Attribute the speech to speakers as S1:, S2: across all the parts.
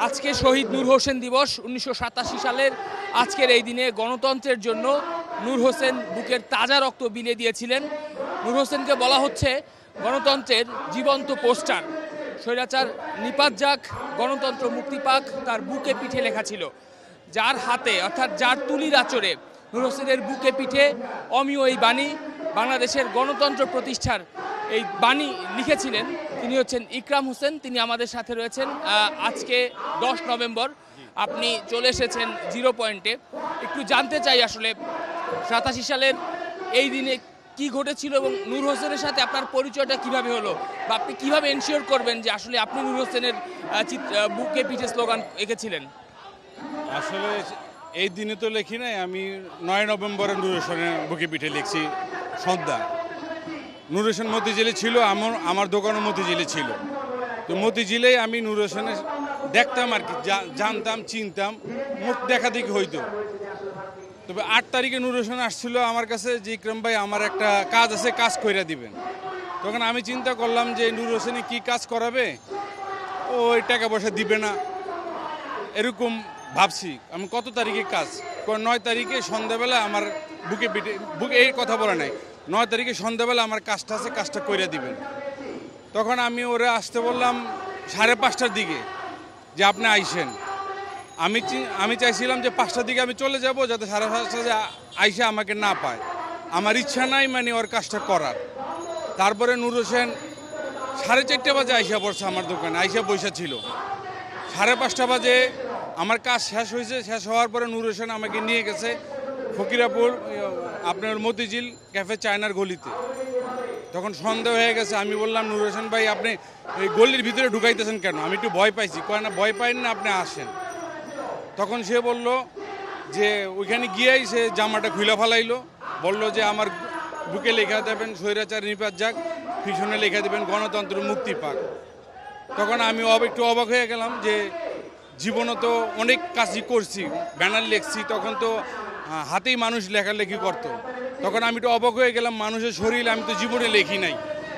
S1: আজকে শহীদ নূর হোসেন দিবস 1987 সালের আজকের এই দিনে গণতন্ত্রের জন্য নূর হোসেন বুকের তাজা রক্ত বিলিয়ে দিয়েছিলেন। নূর হোসেনকে বলা হচ্ছে গণতন্ত্রের জীবন্ত পোস্টার। স্বৈরাচার নিপাত যাক, গণতন্ত্র মুক্তি পাক, তার বুকে পিঠে লেখা ছিল। যার হাতে অর্থাৎ যার তুলির আঁচড়ে নূর হোসেনের বুকে পিঠে অমিয় এই বাণী, বাংলাদেশের গণতন্ত্র প্রতিষ্ঠার এই বাণী লিখেছিলেন তিনি হচ্ছেন ইকরাম হোসেন। তিনি আমাদের সাথে রয়েছেন। আজকে 10 নভেম্বর, আপনি চলে এসেছেন জিরো পয়েন্টে। একটু জানতে চাই আসলে 87 সালের এই দিনে কি ঘটেছিল এবং নূর হোসেনের সাথে আপনার পরিচয়টা কিভাবে হলো, বা আপনি কিভাবে এনশিওর করবেন যে আসলে আপনি নূর হোসেনের বুকে পিঠে স্লোগান এঁকেছিলেন?
S2: আসলে এই দিনে তো লেখি নাই, আমি 9 নভেম্বরে নূর হোসেনের বুকে পিঠে লিখছি সন্ধ্যা। নূর হোসেন মতিঝিলে ছিল, আমার দোকানও মতিঝিলে ছিল। তো মতিঝিলেই আমি নূর হোসেনের দেখতাম আর কি, জানতাম, চিনতাম, মুখ দেখা দেখি হইতো। তবে 8 তারিখে নূর হোসেন আসছিল আমার কাছে যে ইকরাম ভাই আমার একটা কাজ আছে, কাজ কইরা দিবেন। তখন আমি চিন্তা করলাম যে নূর হোসেনে কি কাজ করাবে, ওই টাকা পয়সা দিবে না, এরকম ভাবছি। আমি কত তারিখে কাজ, 9 তারিখে সন্ধ্যাবেলা আমার বুকে এই কথা বলে নাই, 9 তারিখে সন্ধ্যাবেলা আমার কাজটা আছে, কাজটা কইরা দিবেন। তখন আমি ওরে আসতে বললাম 5:30টার দিকে যে আপনি আইসেন। আমি চাইছিলাম যে 5টার দিকে আমি চলে যাব, যাতে 5:30 আইসা আমাকে না পায়। আমার ইচ্ছা নাই মানে ওর কাজটা করার। তারপরে নূর হোসেন 4:30 বাজে আইসা পড়ছে আমার দোকানে, আইসা বৈশা ছিল। 5:30 বাজে আমার কাজ শেষ হয়েছে। শেষ হওয়ার পরে নূর হোসেন আমাকে নিয়ে গেছে ফকিরাপুর আপনার মতিঝিল ক্যাফে চায়নার গলিতে। তখন সন্দেহ হয়ে গেছে। আমি বললাম নূর হোসেন ভাই আপনি এই গলির ভিতরে ঢুকাইতেছেন কেন? আমি একটু ভয় পাইছি। কয় না, ভয় পাইন না, আপনি আসেন। তখন সে বলল যে ওইখানে গিয়েই সে জামাটা খুলে ফেলাইলো, বলল যে আমার বুকে লেখা দেবেন স্বৈরাচার নিপাত যাক, পিছনে লেখা দেবেন গণতন্ত্র মুক্তি পাক। তখন আমি একটু অবাক হয়ে গেলাম যে জীবনে তো অনেক কাজই করছি, ব্যানার লিখছি, তখন তো হাতেই মানুষ লেখালেখি করতো। তখন আমি একটু অবাক হয়ে গেলাম, মানুষের শরীর আমি তো জীবনে লেখি নাই,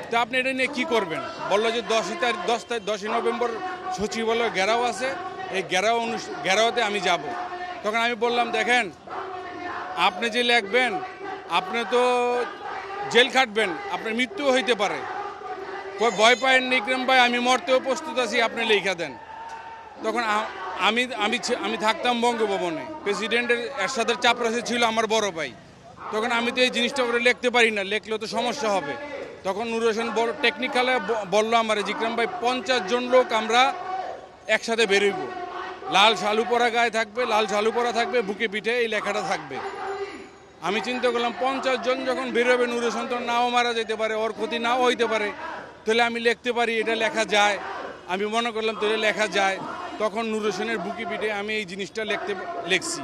S2: তা আপনি এটা নিয়ে কী করবেন? বললো যে 10 নভেম্বর সচিবালয় ঘেরাও আছে, এই ঘেরাওতে আমি যাব। তখন আমি বললাম দেখেন, আপনি যে লিখবেন আপনি তো জেল খাটবেন, আপনার মৃত্যুও হইতে পারে। ভয় পায়েন ইকরাম ভাই, আমি মরতেও প্রস্তুত আছি, আপনি লেখা দেন। তখন আমি থাকতাম বঙ্গভবনে, প্রেসিডেন্টের এরশাদের চাপরাশি ছিল আমার বড় ভাই। তখন আমি তো এই জিনিসটা করে লিখতে পারি না, লিখলেও তো সমস্যা হবে। তখন নূর হোসেন বড় টেকনিক্যালে বললো আমার ইকরাম ভাই 50 জন লোক আমরা একসাথে বেরোইব, লাল শালু পরা গায়ে থাকবে, লাল শালু পরা থাকবে, বুকে পিঠে এই লেখাটা থাকবে। আমি চিন্তা করলাম 50 জন যখন বেরোবে, নূর হোসেন তো নাও মারা যেতে পারে, ওর ক্ষতি নাও হইতে পারে, তাহলে আমি লিখতে পারি, এটা লেখা যায়। আমি মনে করলাম তাহলে লেখা যায়। তখন নূর হোসেনের বুকে পিঠে আমি এই জিনিসটা লিখছি।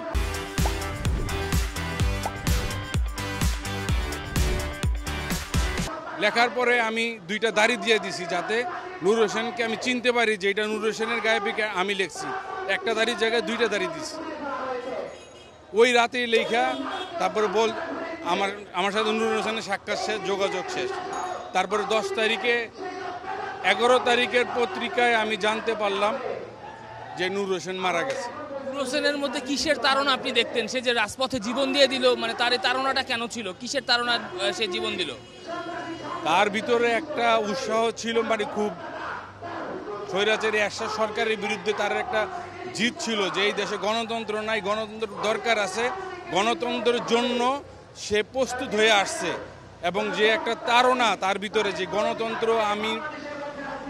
S2: লেখার পরে আমি 2টা দাড়ি দিয়ে দিছি, যাতে নূর হোসেনকে আমি চিনতে পারি যে এটা নূর হোসেনের গায়ে পিঠে আমি লিখছি। একটা দাড়ির জায়গায় 2টা দাড়ি দিছি। ওই রাতেই লেখা, তারপরে আমার সাথে নূর হোসেনের সাক্ষাৎ শেষ, যোগাযোগ শেষ। তারপরে 10 তারিখে 11 তারিখের পত্রিকায় আমি জানতে পারলাম যে নূর হোসেন মারা গেছে।
S1: নূর হোসেনের মধ্যে কিসের তাড়না আপনি দেখতেন? সে যে রাজপথে জীবন দিয়ে দিল, মানে তার এই তাড়নাটা কেন ছিল? কিসের তাড়না সে জীবন দিল?
S2: তার ভিতরে একটা উৎসাহ ছিল, মানে খুব স্বৈরাচারী এরশাদ সরকারের বিরুদ্ধে তার একটা জিদ ছিল যে এই দেশে গণতন্ত্র নাই, গণতন্ত্র দরকার আছে, গণতন্ত্রের জন্য সে প্রস্তুত হয়ে আসছে। এবং যে একটা তাড়না তার ভিতরে, যে গণতন্ত্র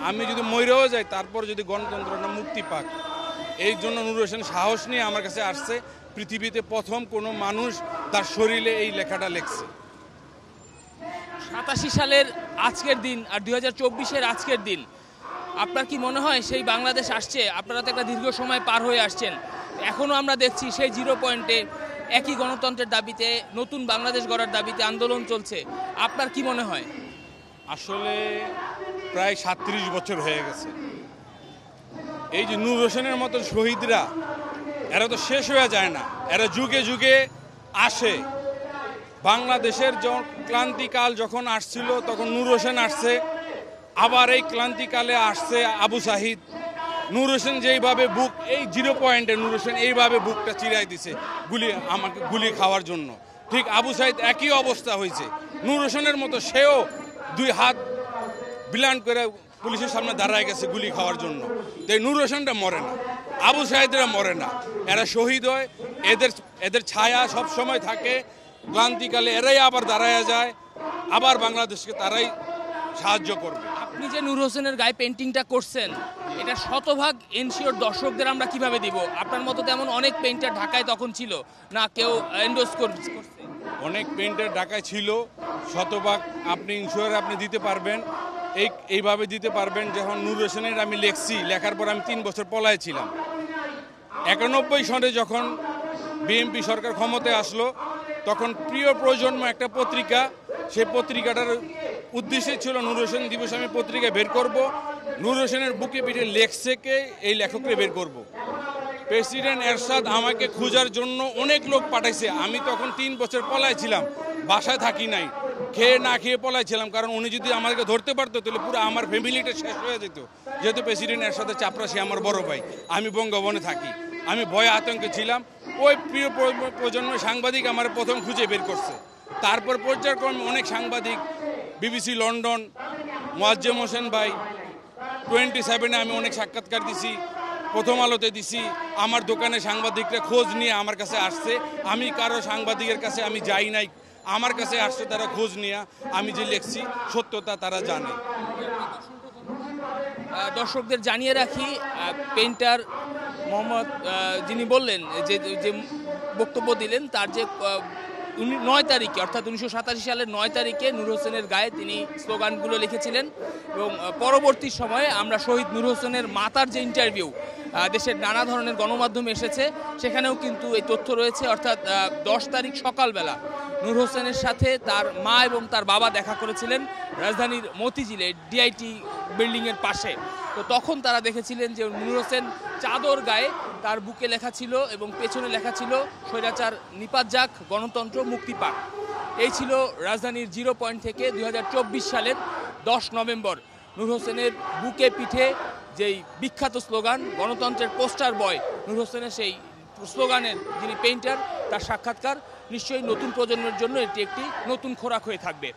S2: আমি যদি মরেও যাই, তারপর যদি গণতন্ত্রটা মুক্তি পাক, এই জন্য নূর হোসেন সাহস নিয়ে আমার কাছে আসছে। পৃথিবীতে প্রথম কোনো মানুষ তার শরীরে এই লেখাটা লিখছে।
S1: 87 সালের আজকের দিন আর 2024-এর আজকের দিন, আপনার কি মনে হয় সেই বাংলাদেশ আসছে? আপনারা তো একটা দীর্ঘ সময় পার হয়ে আসছেন, এখনও আমরা দেখছি সেই জিরো পয়েন্টে একই গণতন্ত্রের দাবিতে, নতুন বাংলাদেশ গড়ার দাবিতে আন্দোলন চলছে। আপনার কি মনে হয়?
S2: আসলে প্রায় 37 বছর হয়ে গেছে। এই যে নূর হোসেনের মতো শহীদরা, এরা তো শেষ হয়ে যায় না, এরা যুগে যুগে আসে। বাংলাদেশের ক্লান্তিকাল যখন আসছিল তখন নূর হোসেন আসছে, আবার এই ক্লান্তিকালে আসছে আবু সাহিদ, নূর হোসেন যেইভাবে বুক এই 0 পয়েন্টে নূর হোসেন এইভাবে বুকটা চিরাই দিছে আমাকে গুলি খাওয়ার জন্য, ঠিক আবু সাইদ একই অবস্থা হয়েছে। নূর হোসেনের মতো সেও 2 হাত বিলান্ড করে পুলিশের সামনে দাঁড়ায় গেছে গুলি খাওয়ার জন্য। তো এই নূর হোসেনটা মরে না, আবু সাইদরা মরে না, এরা শহীদ হয়। এদের ছায়া সব সময় থাকে, ক্লান্তিকালে এরাই আবার দাঁড়ায় যায়, আবার বাংলাদেশকে তারাই সাহায্য করবে।
S1: আপনি যে নূর হোসেনের গায়ে পেন্টিংটা করছেন, এটা শতভাগ এনশিওর দর্শকদের আমরা কিভাবে দিব? আপনার মতো তেমন অনেক পেইন্টার ঢাকায় তখন ছিল না, কেউ এন্ডোর্স করছে?
S2: অনেক পেইন্টার ঢাকায় ছিল, শতভাগ আপনি ইনশিওর আপনি দিতে পারবেন। এইভাবে দিতে পারবেন, যখন নূর হোসেনের আমি লেখছি, লেখার পর আমি 3 বছর পলায় ছিলাম। 91 সনে যখন বিএনপি সরকার ক্ষমতায় আসলো, তখন প্রিয় প্রজন্ম একটা পত্রিকা, সেই পত্রিকাটার উদ্দেশ্যে ছিল নূর হোসেন দিবস আমি পত্রিকা বের করব, নূর হোসেনের বুকে পিঠে লেখছেকে এই লেখককে বের করব। প্রেসিডেন্ট এরশাদ আমাকে খোঁজার জন্য অনেক লোক পাঠাইছে। আমি তখন 3 বছর পলায় ছিলাম, বাসায় থাকি নাই, খেয়ে না খেয়ে পলাইছিলাম, কারণ উনি যদি আমাকে ধরতে পারতো তাহলে পুরো আমার ফ্যামিলিটা শেষ হয়ে যেত। যেহেতু প্রেসিডেন্ট এরশাদের চাপরাশি আমার বড় ভাই, আমি বঙ্গভবনে থাকি, আমি ভয়ে আতঙ্কে ছিলাম। ওই প্রিয় প্রজন্মের সাংবাদিক আমার প্রথম খুঁজে বের করছে। তারপর পর্যায়ক্রমে অনেক সাংবাদিক, বিবিসি লন্ডন, মোয়াজ্জেম হোসেন ভাই, 27-এ আমি অনেক সাক্ষাৎকার দিছি, প্রথম আলোতে দিছি। আমার দোকানে সাংবাদিকরা খোঁজ নিয়ে আমার কাছে আসছে, আমি কারো সাংবাদিকের কাছে আমি যাই নাই, আমার কাছে আসছে তারা খোঁজ নিয়ে, আমি যে লিখছি সত্যতা তারা জানে।
S1: দর্শকদের জানিয়ে রাখি, পেইন্টার মোহাম্মদ যিনি বললেন যে বক্তব্য দিলেন, তার যে 9 তারিখে অর্থাৎ 1987 সালের 9 তারিখে নূর হোসেনের গায়ে তিনি স্লোগানগুলো লিখেছিলেন। এবং পরবর্তী সময়ে আমরা শহীদ নূর হোসেনের মাতার যে ইন্টারভিউ দেশের নানা ধরনের গণমাধ্যমে এসেছে, সেখানেও কিন্তু এই তথ্য রয়েছে। অর্থাৎ 10 তারিখ সকালবেলা নূর হোসেনের সাথে তার মা এবং তার বাবা দেখা করেছিলেন রাজধানীর মতিঝিলে ডিআইটি বিল্ডিংয়ের পাশে। তো তখন তারা দেখেছিলেন যে নূর হোসেন চাদর গায়ে, তার বুকে লেখা ছিল এবং পেছনে লেখা ছিল স্বৈরাচার নিপাত যাক, গণতন্ত্র মুক্তি পাক। এই ছিল রাজধানীর 0 পয়েন্ট থেকে 2024 সালের 10 নভেম্বর নূর হোসেনের বুকে পিঠে যেই বিখ্যাত স্লোগান, গণতন্ত্রের পোস্টার বয় নূর হোসেনের, সেই স্লোগানের যিনি পেইন্টার, তার সাক্ষাৎকার নিশ্চয়ই নতুন প্রজন্মের জন্য এটি একটি নতুন খোরাক হয়ে থাকবে।